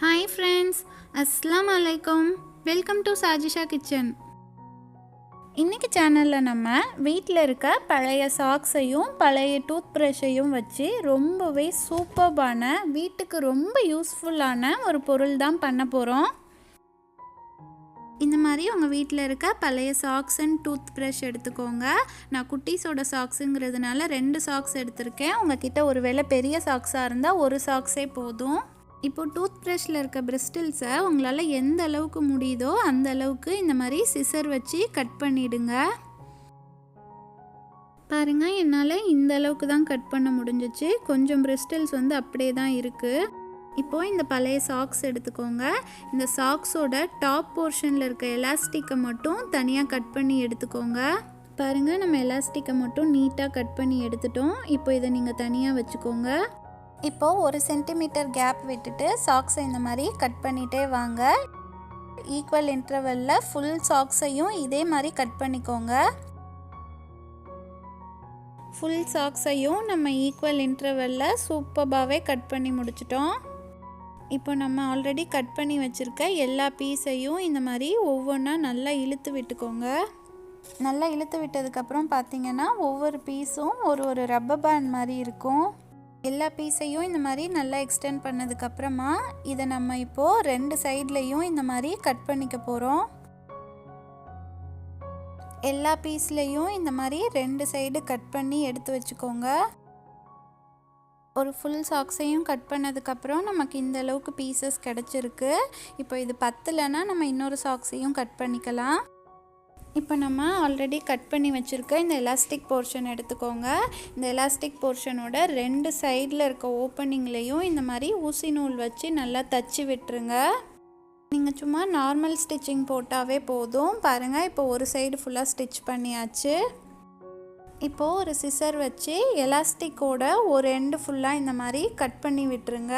Hi friends, அஸ்ஸலாமு அலைக்கும். Welcome to Sajisha kitchen. இன்றைக்கி சேனலில் நம்ம வீட்டில் இருக்க பழைய சாக்ஸையும் பழைய டூத் ப்ரஷ்ஷையும் வச்சு ரொம்பவே சூப்பர்பான வீட்டுக்கு ரொம்ப யூஸ்ஃபுல்லான ஒரு பொருள் தான் பண்ண போகிறோம். இந்த மாதிரி உங்கள் வீட்டில் இருக்க பழைய சாக்ஸ் அண்ட் டூத் ப்ரஷ் எடுத்துக்கோங்க. நான் குட்டீஸோட சாக்ஸுங்கிறதுனால 2 சாக்ஸ் எடுத்திருக்கேன். உங்ககிட்ட ஒரு வேளை பெரிய சாக்ஸாக இருந்தால் ஒரு சாக்ஸே போதும். இப்போ டூத் ப்ரஷ்ஷில் இருக்க பிரிஸ்டில்ஸை உங்களால் எந்த அளவுக்கு முடியுதோ அந்த அளவுக்கு இந்த மாதிரி சிசர் வச்சு கட் பண்ணிவிடுங்க. பாருங்கள், என்னால் இந்த அளவுக்கு தான் கட் பண்ண முடிஞ்சிச்சு. கொஞ்சம் பிரிஸ்டில்ஸ் அப்படியே தான் இருக்குது. இப்போது இந்த பழைய சாக்ஸ் எடுத்துக்கோங்க. இந்த சாக்ஸோட டாப் போர்ஷனில் இருக்க எலாஸ்டிக்கை மட்டும் தனியாக கட் பண்ணி எடுத்துக்கோங்க. பாருங்கள், நம்ம எலாஸ்டிக்கை மட்டும் நீட்டாக கட் பண்ணி எடுத்துட்டோம். இப்போ இதை நீங்கள் தனியாக வச்சுக்கோங்க. இப்போது 1 சென்டிமீட்டர் கேப் விட்டுட்டு சாக்ஸை இந்த மாதிரி கட் பண்ணிகிட்டே வாங்க. ஈக்குவல் இன்டர்வலில் ஃபுல் சாக்ஸையும் இதே மாதிரி கட் பண்ணிக்கோங்க. ஃபுல் சாக்ஸையும் நம்ம ஈக்குவல் இன்டர்வலில் சூப்பராகவே கட் பண்ணி முடிச்சிட்டோம். இப்போ நம்ம ஆல்ரெடி கட் பண்ணி வச்சுருக்க எல்லா பீஸையும் இந்த மாதிரி ஒவ்வொன்றா நல்லா இழுத்து விட்டுக்கோங்க. நல்லா இழுத்து விட்டதுக்கப்புறம் பார்த்திங்கன்னா ஒவ்வொரு பீஸும் ஒரு ரப்பர் பேண்ட் மாதிரி இருக்கும். எல்லா பீஸையும் இந்த மாதிரி நல்லா எக்ஸ்டெண்ட் பண்ணதுக்கப்புறமா இதை நம்ம இப்போது 2 சைட்லேயும் இந்த மாதிரி கட் பண்ணிக்க போகிறோம். எல்லா பீஸ்லேயும் இந்த மாதிரி 2 சைடு கட் பண்ணி எடுத்து வச்சுக்கோங்க. ஒரு ஃபுல் சாக்ஸையும் கட் பண்ணதுக்கப்புறம் நமக்கு இந்த அளவுக்கு பீசஸ் கிடச்சிருக்கு. இப்போ இது பத்தலைன்னா நம்ம இன்னொரு சாக்ஸையும் கட் பண்ணிக்கலாம். இப்போ நம்ம ஆல்ரெடி கட் பண்ணி வச்சுருக்க இந்த எலாஸ்டிக் போர்ஷன் எடுத்துக்கோங்க. இந்த எலாஸ்டிக் போர்ஷனோட 2 சைடில் இருக்க ஓப்பனிங்லேயும் இந்த மாதிரி ஊசி நூல் வச்சு நல்லா தச்சு விட்டுருங்க. நீங்கள் சும்மா நார்மல் ஸ்டிச்சிங் போட்டாவே போதும். பாருங்கள், இப்போ ஒரு சைடு ஃபுல்லாக ஸ்டிச் பண்ணியாச்சு. இப்போது ஒரு சிசர் வச்சு எலாஸ்டிக்கோட ஒரு எண்டு ஃபுல்லாக இந்த மாதிரி கட் பண்ணி விட்டுருங்க.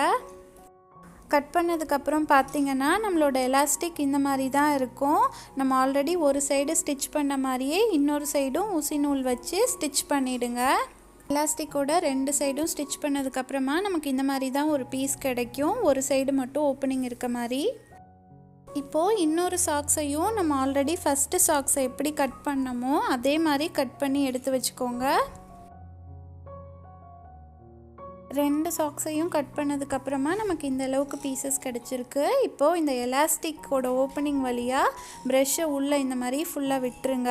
கட் பண்ணதுக்கப்புறம் பார்த்திங்கன்னா நம்மளோட எலாஸ்டிக் இந்த மாதிரி தான் இருக்கும். நம்ம ஆல்ரெடி ஒரு சைடு ஸ்டிச் பண்ண மாதிரியே இன்னொரு சைடும் ஊசி நூல் வச்சு ஸ்டிச் பண்ணிவிடுங்க. எலாஸ்டிக்கோட 2 சைடும் ஸ்டிச் பண்ணதுக்கப்புறமா நமக்கு இந்த மாதிரி தான் ஒரு பீஸ் கிடைக்கும். ஒரு சைடு மட்டும் ஓப்பனிங் இருக்க மாதிரி. இப்போது இன்னொரு சாக்ஸையும் நம்ம ஆல்ரெடி ஃபஸ்ட்டு சாக்ஸை எப்படி கட் பண்ணமோ அதே மாதிரி கட் பண்ணி எடுத்து வச்சுக்கோங்க. 2 சாக்ஸையும் கட் பண்ணதுக்கப்புறமா நமக்கு இந்த அளவுக்கு பீசஸ் கிடச்சிருக்கு. இப்போது இந்த எலாஸ்டிக்கோட ஓப்பனிங் வழியாக ப்ரெஷ்ஷை உள்ளே இந்த மாதிரி ஃபுல்லாக விட்டுருங்க.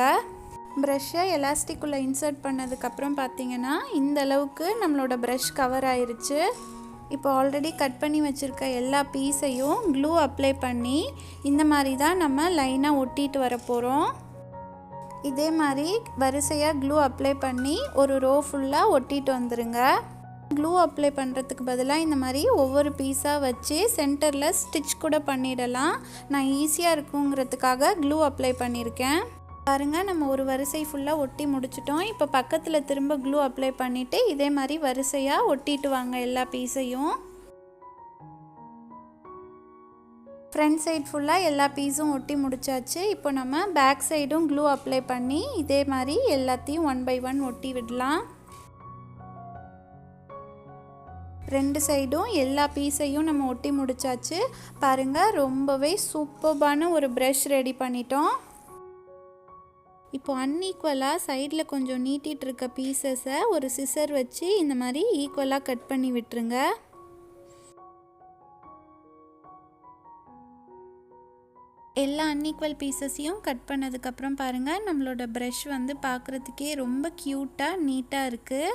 ப்ரெஷ்ஷை எலாஸ்டிக்குள்ளே இன்சர்ட் பண்ணதுக்கப்புறம் பார்த்திங்கன்னா இந்த அளவுக்கு நம்மளோட ப்ரெஷ் கவர் ஆயிருச்சு. இப்போ ஆல்ரெடி கட் பண்ணி வச்சுருக்க எல்லா பீஸையும் க்ளூ அப்ளை பண்ணி இந்த மாதிரி தான் நம்ம லைனாக ஒட்டிட்டு வர போகிறோம். இதே மாதிரி வரிசையாக க்ளூ அப்ளை பண்ணி ஒரு ரோ ஃபுல்லாக ஒட்டிட்டு வந்துடுங்க. க்ளூ அப்ளை பண்ணுறதுக்கு பதிலாக இந்த மாதிரி ஒவ்வொரு பீஸாக வச்சு சென்டரில் ஸ்டிச் கூட பண்ணிடலாம். நான் ஈஸியாக இருக்குங்கிறதுக்காக க்ளூ அப்ளை பண்ணியிருக்கேன். பாருங்கள், நம்ம ஒரு வரிசை ஃபுல்லாக ஒட்டி முடிச்சிட்டோம். இப்போ பக்கத்தில் திரும்ப க்ளூ அப்ளை பண்ணிவிட்டு இதே மாதிரி வரிசையாக ஒட்டிட்டு வாங்க எல்லா பீஸையும். ஃப்ரண்ட் சைடு ஃபுல்லாக எல்லா பீஸும் ஒட்டி முடிச்சாச்சு. இப்போ நம்ம பேக் சைடும் க்ளூ அப்ளை பண்ணி இதே மாதிரி எல்லாத்தையும் 1 by 1 ஒட்டி விடலாம். 2 சைடும் எல்லா பீஸையும் நம்ம ஒட்டி முடிச்சாச்சு. பாருங்கள், ரொம்பவே சூப்பர்பான ஒரு ப்ரஷ் ரெடி பண்ணிட்டோம். இப்போ அன்ஈக்குவலாக சைடில் கொஞ்சம் நீட்டிகிட்டு இருக்க பீசஸை ஒரு சிசர் வச்சு இந்த மாதிரி ஈக்குவலாக கட் பண்ணி விட்டுருங்க. எல்லா அன்ஈக்குவல் பீசஸையும் கட் பண்ணதுக்கப்புறம் பாருங்கள், நம்மளோட ப்ரஷ் பார்க்குறதுக்கே ரொம்ப க்யூட்டாக நீட்டாக இருக்குது.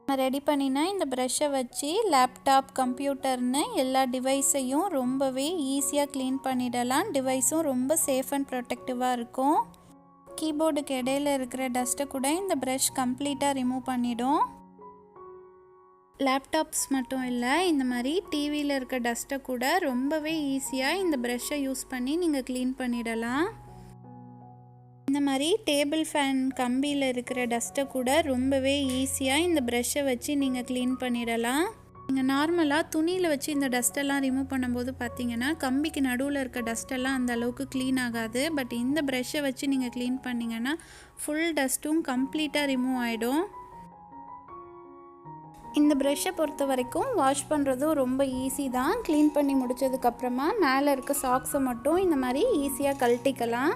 நான் ரெடி பண்ணினா இந்த ப்ரஷ்ஷை வச்சு லேப்டாப், கம்ப்யூட்டர்னு எல்லா டிவைஸையும் ரொம்பவே ஈஸியாக க்ளீன் பண்ணிடலாம். டிவைஸும் ரொம்ப சேஃப் அண்ட் ப்ரொடெக்டிவாக இருக்கும். கீபோர்டுக்கு இடையில இருக்கிற டஸ்ட்டை கூட இந்த ப்ரஷ் கம்ப்ளீட்டாக ரிமூவ் பண்ணிடும். லேப்டாப்ஸ் மட்டும் இல்லை, இந்த மாதிரி டிவியில் இருக்க டஸ்ட்டை கூட ரொம்பவே ஈஸியாக இந்த ப்ரஷ்ஷை யூஸ் பண்ணி நீங்கள் க்ளீன் பண்ணிடலாம். இந்த மாதிரி டேபிள் ஃபேன் கம்பியில் இருக்கிற டஸ்ட்டை கூட ரொம்பவே ஈஸியாக இந்த ப்ரஷ்ஷை வச்சு நீங்கள் க்ளீன் பண்ணிடலாம். நீங்கள் நார்மலாக துணியில் வச்சு இந்த டஸ்ட்டெல்லாம் ரிமூவ் பண்ணும்போது பார்த்தீங்கன்னா கம்பிக்கு நடுவில் இருக்க டஸ்ட்டெல்லாம் அந்த அளவுக்கு க்ளீன் ஆகாது. பட் இந்த ப்ரஷ்ஷை வச்சு நீங்கள் க்ளீன் பண்ணிங்கன்னா ஃபுல் டஸ்ட்டும் கம்ப்ளீட்டாக ரிமூவ் ஆகிடும். இந்த ப்ரஷ்ஷை பொறுத்த வரைக்கும் வாஷ் பண்ணுறதும் ரொம்ப ஈஸி தான். க்ளீன் பண்ணி முடித்ததுக்கப்புறமா மேலே இருக்க சாக்ஸை மட்டும் இந்த மாதிரி ஈஸியாக கழட்டிக்கலாம்.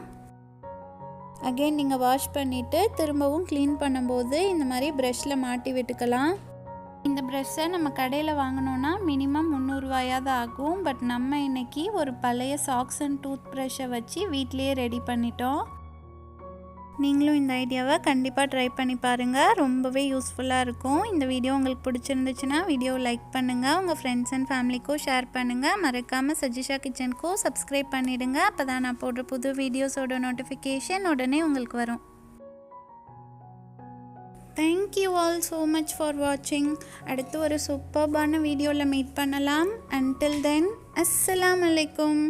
அகெயின் நீங்கள் வாஷ் பண்ணிவிட்டு திரும்பவும் க்ளீன் பண்ணும்போது இந்த மாதிரி ப்ரஷ்ஷில் மாட்டி விட்டுக்கலாம். இந்த ப்ரஷ்ஷை நம்ம கடையில் வாங்கினோன்னா மினிமம் 300 ரூபாயாவது ஆகும். பட் நம்ம இன்றைக்கி ஒரு பழைய சாக்ஸ் அண்ட் டூத் ப்ரஷ்ஷை வச்சு வீட்டிலையே ரெடி பண்ணிட்டோம். நீங்களும் இந்த ஐடியாவை கண்டிப்பாக ட்ரை பண்ணி பாருங்கள். ரொம்பவே யூஸ்ஃபுல்லாக இருக்கும். இந்த வீடியோ உங்களுக்கு பிடிச்சிருந்துச்சுன்னா வீடியோவை லைக் பண்ணுங்கள், உங்கள் ஃப்ரெண்ட்ஸ் அண்ட் ஃபேமிலிக்கும் ஷேர் பண்ணுங்கள். மறக்காமல் சஜிஷா கிச்சனுக்கும் சப்ஸ்கிரைப் பண்ணிவிடுங்க. அப்போ தான் நான் போடுற புது வீடியோஸோட நோட்டிஃபிகேஷன் உடனே உங்களுக்கு வரும். Thank you all so much for வாட்சிங். அடுத்து ஒரு சூப்பர்பான வீடியோவில் மீட் பண்ணலாம். அன்டில் தென் அஸ்ஸலாமு அலைக்கும்.